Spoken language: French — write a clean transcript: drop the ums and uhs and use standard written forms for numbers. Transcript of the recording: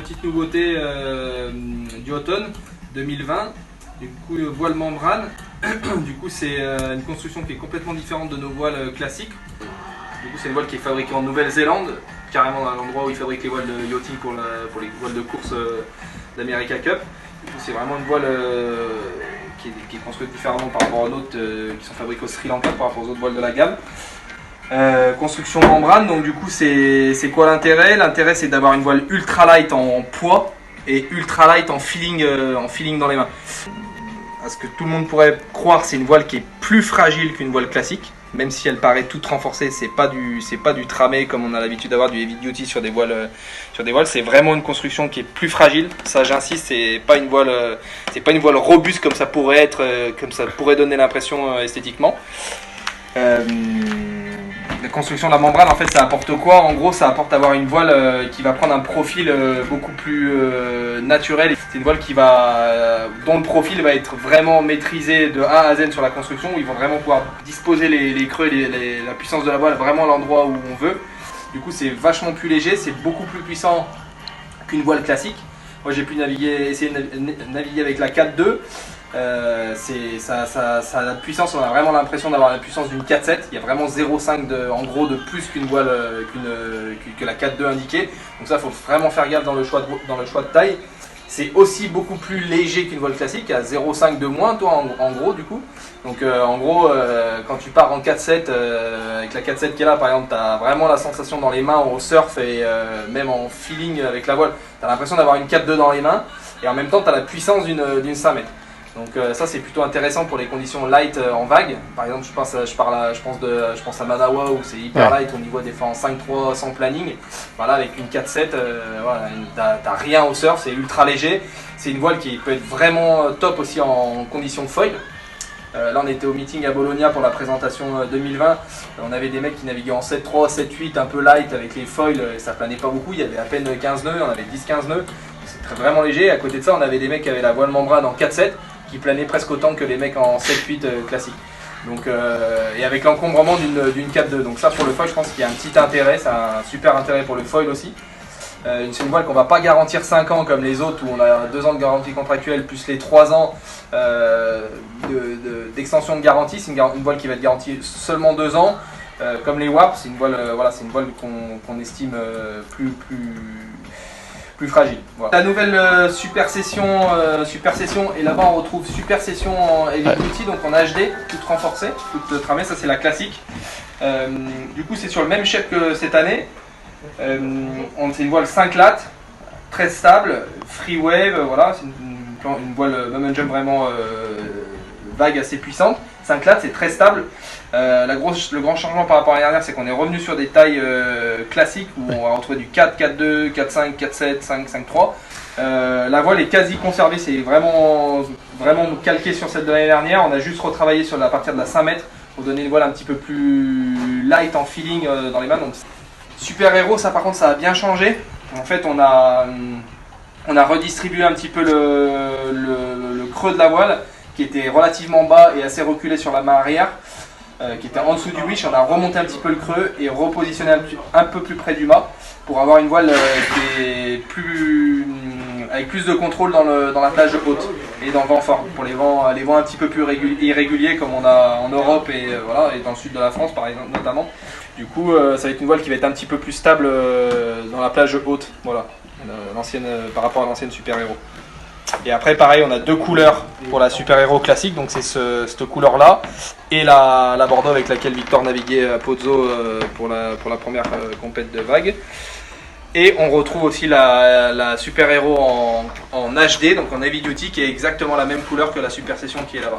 petite nouveauté du automne 2020. Du coup, voile membrane. Du coup, c'est une construction qui est complètement différente de nos voiles classiques. Du coup, c'est une voile qui est fabriquée en Nouvelle-Zélande, carrément à l'endroit où ils fabriquent les voiles de yachting pour les voiles de course d'America Cup. Du coup, c'est vraiment une voile qui est construite différemment par rapport aux autres qui sont fabriquées au Sri Lanka, par rapport aux autres voiles de la gamme. Construction membrane, donc du coup c'est quoi l'intérêt? L'intérêt c'est d'avoir une voile ultra light en poids et ultra light en feeling dans les mains. À ce que tout le monde pourrait croire, c'est une voile qui est plus fragile qu'une voile classique, même si elle paraît toute renforcée. C'est pas du tramé comme on a l'habitude d'avoir du heavy duty sur des voiles. C'est vraiment une construction qui est plus fragile. Ça, j'insiste, c'est pas une voile robuste comme ça pourrait être, comme ça pourrait donner l'impression esthétiquement. La construction de la membrane, en fait, ça apporte quoi? En gros, ça apporte d'avoir une voile qui va prendre un profil beaucoup plus naturel. C'est une voile dont le profil va être vraiment maîtrisé de A à Z sur la construction, où ils vont vraiment pouvoir disposer les creux et la puissance de la voile vraiment à l'endroit où on veut. Du coup, c'est vachement plus léger, c'est beaucoup plus puissant qu'une voile classique. Moi, j'ai pu essayer de naviguer avec la 4.2. Ça a la puissance, on a vraiment l'impression d'avoir la puissance d'une 4.7. Il y a vraiment 0.5 en gros de plus qu'une voile que la 4.2 indiquée. Donc ça, il faut vraiment faire gaffe dans le choix de taille. C'est aussi beaucoup plus léger qu'une voile classique, à 0.5 de moins toi en gros du coup. Donc en gros quand tu pars en 4.7 avec la 4.7 qui est là par exemple, tu as vraiment la sensation dans les mains au surf et même en feeling avec la voile, tu as l'impression d'avoir une 4.2 dans les mains et en même temps tu as la puissance d'une 5 mètres. Donc ça c'est plutôt intéressant pour les conditions light en vague. Par exemple je pense à Manawa où c'est hyper light, on y voit des fois en 5.3 sans planning. Voilà, avec une 4.7, voilà, t'as rien au surf, c'est ultra léger. C'est une voile qui peut être vraiment top aussi en conditions de foil. Là on était au meeting à Bologna pour la présentation 2020. On avait des mecs qui naviguaient en 7.3, 7.8 un peu light avec les foils, ça planait pas beaucoup, il y avait à peine 15 nœuds, on avait 10-15 nœuds. C'est vraiment léger. À côté de ça on avait des mecs qui avaient la voile membrane en 4.7 qui planait presque autant que les mecs en 7.8 classiques. Donc, et avec l'encombrement d'une 4.2. Donc ça pour le foil je pense qu'il y a un petit intérêt, c'est un super intérêt pour le foil aussi. C'est une voile qu'on va pas garantir 5 ans comme les autres où on a 2 ans de garantie contractuelle plus les 3 ans d'extension de garantie. C'est une voile qui va être garantie seulement 2 ans. Comme les Warp, c'est une voile, c'est une voile qu'on estime plus fragile. Voilà. La nouvelle Super Session et là-bas on retrouve Super Session en Heavy Duty, donc en HD, toute renforcée, toute tramée, ça c'est la classique. Du coup c'est sur le même shape que cette année. C'est une voile 5 lattes, très stable, free wave, voilà, c'est une voile moment jump vraiment vague assez puissante. 5 lattes, c'est très stable. Le grand changement par rapport à l'année dernière, c'est qu'on est revenu sur des tailles classiques où on va retrouver du 4, 4.2, 4.5, 4.7, 5, 5.3. La voile est quasi conservée, c'est vraiment calqué sur celle de l'année dernière. On a juste retravaillé sur la partir de la 5 mètres pour donner une voile un petit peu plus light en feeling dans les mains. Donc, Super Hero, ça par contre, ça a bien changé. En fait, on a redistribué un petit peu le creux de la voile qui était relativement bas et assez reculé sur la main arrière, qui était en dessous du wish. On a remonté un petit peu le creux et repositionné un peu plus près du mât pour avoir une voile qui est avec plus de contrôle dans la plage haute et dans le vent fort, pour les vents un petit peu plus irréguliers comme on a en Europe et dans le sud de la France par exemple notamment. Du coup ça va être une voile qui va être un petit peu plus stable dans la plage haute, voilà, par rapport à l'ancienne Super Hero. Et après pareil, on a 2 couleurs pour la Super Hero classique, donc c'est cette couleur là et la Bordeaux avec laquelle Victor naviguait à Pozzo pour la première compète de vague. Et on retrouve aussi la Super Hero en HD, donc en heavy duty, qui est exactement la même couleur que la Super Session qui est là-bas.